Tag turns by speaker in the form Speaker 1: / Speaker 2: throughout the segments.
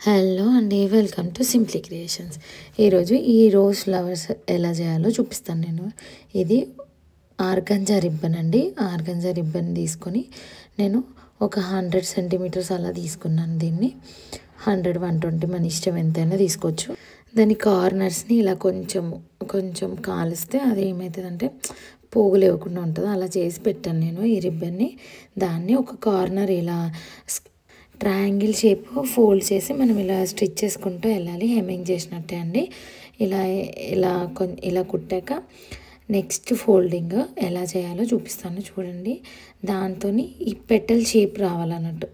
Speaker 1: Hello అండి, welcome to simply creations. ఈరోజు ఈ రోజ్ ఫ్లవర్స్ ఎలా చేయాలో చూపిస్తాను నేను. ఇది ఆర్గంజా రిబ్బన్ అండి. ఆర్గంజా రిబ్బన్ తీసుకొని నేను ఒక 100 సెంటీమీటర్స్ అలా తీసుకున్నాను. దీన్ని 100, 120 మన ఇష్టం ఎంతైనా తీసుకోవచ్చు. దాని కార్నర్స్ని ఇలా కొంచెం కొంచెం కాలిస్తే అది ఏమవుతుందంటే పోగు లేకుండా ఉంటుంది. అలా చేసి పెట్టాను నేను ఈ రిబ్బన్ని. దాన్ని ఒక కార్నర్ ఇలా ట్రయాంగిల్ షేప్ ఫోల్డ్ చేసి మనం ఇలా స్టిచ్ చేసుకుంటూ వెళ్ళాలి, హెమ్మింగ్ చేసినట్టే అండి. ఇలా ఇలా ఇలా కుట్టాక నెక్స్ట్ ఫోల్డింగ్ ఎలా చేయాలో చూపిస్తాను చూడండి. దాంతో ఈ పెటల్ షేప్ రావాలన్నట్టు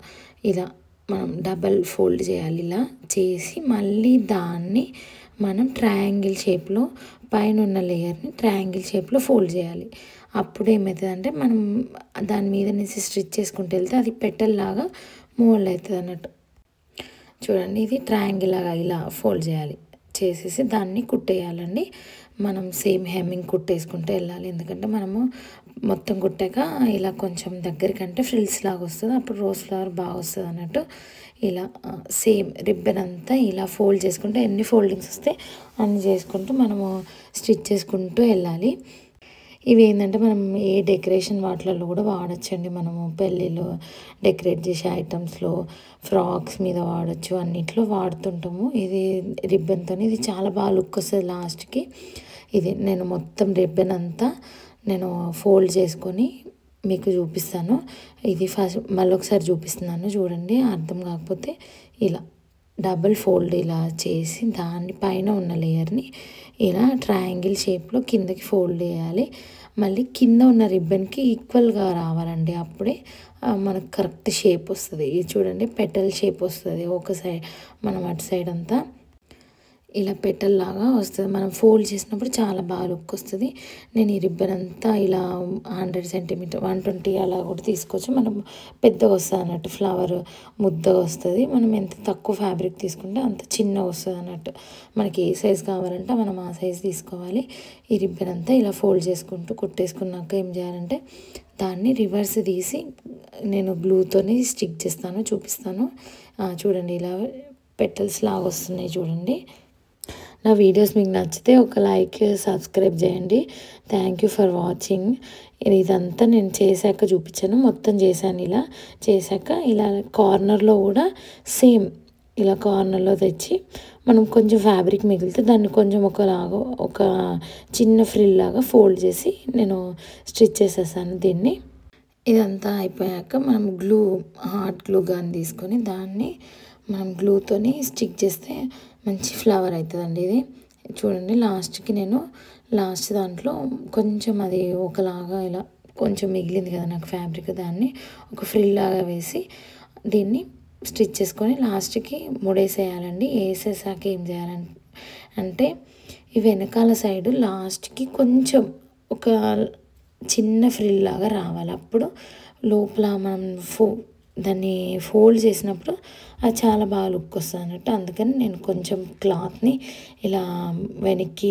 Speaker 1: ఇలా మనం డబల్ ఫోల్డ్ చేయాలి. ఇలా చేసి మళ్ళీ దాన్ని మనం ట్రయాంగిల్ షేప్లో పైన ఉన్న లేయర్ని ట్రయాంగిల్ షేప్లో ఫోల్డ్ చేయాలి. అప్పుడు ఏమవుతుందంటే మనం దాని మీద నుంచి స్టిచ్ చేసుకుంటూ వెళ్తే అది పెటల్ లాగా మోల్డ్ అవుతుంది అన్నట్టు. చూడండి, ఇది ట్రయాంగిల్ లాగా ఇలా ఫోల్డ్ చేయాలి. చేసేసి దాన్ని కుట్టేయాలండి. మనం సేమ్ హెమ్మింగ్ కుట్టేసుకుంటూ వెళ్ళాలి. ఎందుకంటే మనము మొత్తం కుట్టాక ఇలా కొంచెం దగ్గరికంటే ఫ్రిల్స్ లాగా వస్తుంది, అప్పుడు రోజ్ ఫ్లవర్ బాగా వస్తుంది అన్నట్టు. ఇలా సేమ్ రిబ్బన్ అంతా ఇలా ఫోల్డ్ చేసుకుంటూ ఎన్ని ఫోల్డింగ్స్ వస్తే అన్ని చేసుకుంటూ మనము స్టిచ్ చేసుకుంటూ వెళ్ళాలి. ఇవి ఏంటంటే మనం ఏ డెకరేషన్ వాటిలలో కూడా వాడచ్చండి. మనము పెళ్ళిలో డెకరేట్ చేసే ఐటమ్స్లో, ఫ్రాక్స్ మీద వాడచ్చు, అన్నిట్లో వాడుతుంటాము. ఇది రిబ్బన్తో ఇది చాలా బాగా లుక్ వస్తుంది లాస్ట్కి. ఇది నేను మొత్తం రిబ్బన్ అంతా నేను ఫోల్డ్ చేసుకొని మీకు చూపిస్తాను. ఇది ఫస్ట్ మళ్ళీ ఒకసారి చూపిస్తున్నాను చూడండి, అర్థం కాకపోతే ఇలా డబుల్ ఫోల్డ్ ఇలా చేసి దాని పైన ఉన్న లేయర్ని ఇలా ట్రయాంగిల్ షేప్లో కిందకి ఫోల్డ్ చేయాలి. మళ్ళీ కింద ఉన్న రిబ్బన్కి ఈక్వల్గా రావాలండి, అప్పుడే మనకు కరెక్ట్ షేప్ వస్తుంది. ఇది చూడండి, పెటల్ షేప్ వస్తుంది. ఒక సైడ్ మనం అటు సైడ్ అంతా ఇలా పెటల్ లాగా వస్తుంది. మనం ఫోల్డ్ చేసినప్పుడు చాలా బాగా లుక్ వస్తుంది. నేను ఈ రిబ్బన్ అంతా ఇలా 100 సెంటీమీటర్ 120 అలా కూడా తీసుకోవచ్చు. మనం పెద్దగా వస్తుంది అన్నట్టు, ఫ్లవర్ ముద్దగా వస్తుంది. మనం ఎంత తక్కువ ఫ్యాబ్రిక్ తీసుకుంటే అంత చిన్నగా వస్తుంది అన్నట్టు. మనకి ఏ సైజ్ కావాలంటే మనం ఆ సైజ్ తీసుకోవాలి. ఈ రిబ్బన్ అంతా ఇలా ఫోల్డ్ చేసుకుంటూ కుట్టేసుకున్నాక ఏం చేయాలంటే దాన్ని రివర్స్ తీసి నేను గ్లూతోని స్టిక్ చేస్తాను, చూపిస్తాను చూడండి. ఇలా పెటల్స్ లాగా వస్తున్నాయి చూడండి. నా వీడియోస్ మీకు నచ్చితే ఒక లైక్, సబ్స్క్రైబ్ చేయండి. Thank you for watching. ఇదంతా నేను చేశాక చూపించాను, మొత్తం చేశాను. ఇలా చేశాక ఇలా కార్నర్లో కూడా సేమ్ ఇలా కార్నర్లో తెచ్చి మనం కొంచెం ఫ్యాబ్రిక్ మిగిలితే దాన్ని కొంచెం ఒక చిన్న ఫ్రిల్ లాగా ఫోల్డ్ చేసి నేను స్టిచ్ చేసేసాను దీన్ని. ఇదంతా అయిపోయాక మనం హాట్ గ్లూ గన్ తీసుకొని దాన్ని మనం గ్లూతోని స్టిక్ చేస్తే మంచి ఫ్లవర్ అవుతుందండి. ఇది చూడండి, లాస్ట్కి నేను దాంట్లో కొంచెం అది ఒకలాగా ఇలా కొంచెం మిగిలింది కదా నాకు ఫ్యాబ్రిక్, దాన్ని ఒక ఫ్రిల్ లాగా వేసి దీన్ని స్టిచ్ చేసుకొని లాస్ట్కి ముడేసేయాలండి. వేసేసాక ఏం చేయాలంటే ఈ వెనకాల సైడు లాస్ట్కి కొంచెం ఒక చిన్న ఫ్రిల్ లాగా రావాలి. అప్పుడు లోపల మనం దాన్ని ఫోల్డ్ చేసినప్పుడు అది చాలా బాగా లుక్ వస్తుంది అన్నట్టు. అందుకని నేను కొంచెం క్లాత్ని ఇలా వెనక్కి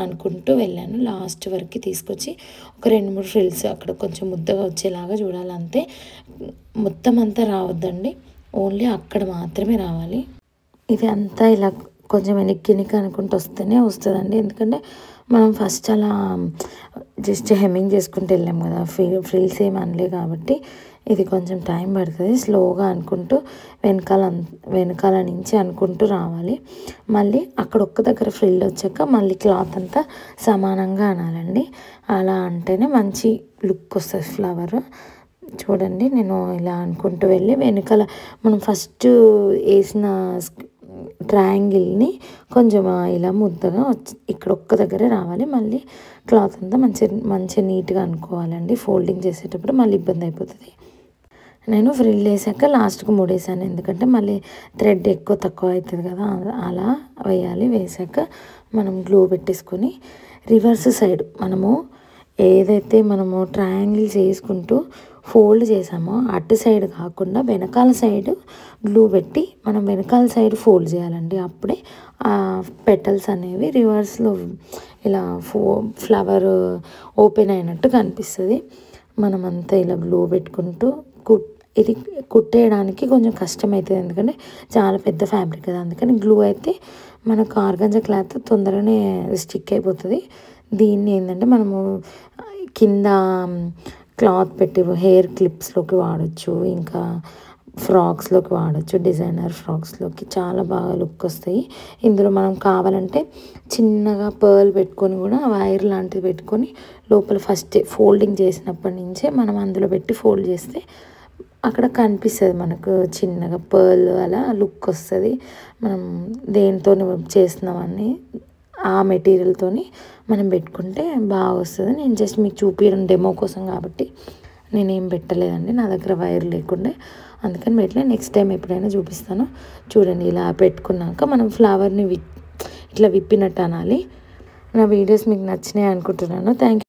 Speaker 1: అనుకుంటూ వెళ్ళాను. లాస్ట్ వరకు తీసుకొచ్చి ఒక 2-3 ఫ్రిల్స్ అక్కడ కొంచెం ముద్దగా వచ్చేలాగా చూడాలి, అంతే. మొత్తం అంతా రావద్దండి, ఓన్లీ అక్కడ మాత్రమే రావాలి. ఇది అంతా ఇలా కొంచెం వెనక్కి అనుకుంటూ వస్తేనే వస్తుందండి. ఎందుకంటే మనం ఫస్ట్ అలా జస్ట్ హెమ్మింగ్ చేసుకుంటూ వెళ్ళాం కదా, ఫ్రిల్స్ ఏమి అనలే కాబట్టి ఇది కొంచెం టైం పడుతుంది. స్లోగా అనుకుంటూ వెనకాల నుంచి అనుకుంటూ రావాలి. మళ్ళీ అక్కడ ఒక్క దగ్గర ఫ్రిల్ వచ్చాక మళ్ళీ క్లాత్ అంతా సమానంగా అనాలండి. అలా అంటేనే మంచి లుక్ వస్తుంది ఫ్లవర్. చూడండి, నేను ఇలా అనుకుంటూ వెళ్ళి వెనకాల మనం ఫస్ట్ వేసిన ట్రయాంగిల్ని కొంచెం ఇలా ముద్దగా ఇక్కడ ఒక్క దగ్గరే రావాలి. మళ్ళీ క్లాత్ అంతా మంచిగా నీట్గా అనుకోవాలండి. ఫోల్డింగ్ చేసేటప్పుడు మళ్ళీ ఇబ్బంది అయిపోతుంది. నేను ఫ్రిల్ వేసాక లాస్ట్కి ముడేసాను, ఎందుకంటే మళ్ళీ థ్రెడ్ ఎక్కువ తక్కువ అవుతుంది కదా, అలా వేయాలి. వేసాక మనం గ్లూ పెట్టేసుకొని రివర్స్ సైడ్ మనము ఏదైతే మనము ట్రయాంగిల్స్ వేసుకుంటూ ఫోల్డ్ చేసామో అటు సైడ్ కాకుండా వెనకాల సైడ్ గ్లూ పెట్టి మనం వెనకాల సైడ్ ఫోల్డ్ చేయాలండి. అప్పుడే ఆ పెటల్స్ అనేవి రివర్స్లో ఇలా ఫ్లవర్ ఓపెన్ అయినట్టు కనిపిస్తుంది. మనమంతా ఇలా గ్లూ పెట్టుకుంటూ ఇది కుట్టేయడానికి కొంచెం కష్టమవుతుంది, ఎందుకంటే చాలా పెద్ద ఫ్యాబ్రిక్ కదా. అందుకని గ్లూ అయితే మనకు ఆర్గాంజా క్లాత్ తొందరగానే స్టిక్ అయిపోతుంది. దీన్ని ఏంటంటే మనము కింద క్లాత్ పెట్టి హెయిర్ క్లిప్స్లోకి వాడచ్చు, ఇంకా ఫ్రాక్స్లోకి వాడచ్చు, డిజైనర్ ఫ్రాక్స్లోకి చాలా బాగా లుక్ వస్తాయి. ఇందులో మనం కావాలంటే చిన్నగా పర్ల్ పెట్టుకొని కూడా వైర్ లాంటిది పెట్టుకొని లోపల ఫస్ట్ ఫోల్డింగ్ చేసినప్పటి నుంచే మనం అందులో పెట్టి ఫోల్డ్ చేస్తే అక్కడ కనిపిస్తుంది మనకు చిన్నగా పర్ల్ అలా లుక్ వస్తుంది. మనం దేనితో చేస్తున్నామని ఆ మెటీరియల్తో మనం పెట్టుకుంటే బాగా వస్తుంది. నేను జస్ట్ మీకు చూపించడం డెమో కోసం కాబట్టి నేనేం పెట్టలేదండి, నా దగ్గర వైర్ లేకుండే, అందుకని పెట్టలే. నెక్స్ట్ టైం ఎప్పుడైనా చూపిస్తాను. చూడండి, ఇలా పెట్టుకున్నాక మనం ఫ్లవర్ని ఇట్లా విప్పినట్టు అనాలి. నా వీడియోస్ మీకు నచ్చినాయి అనుకుంటున్నాను. Thank you.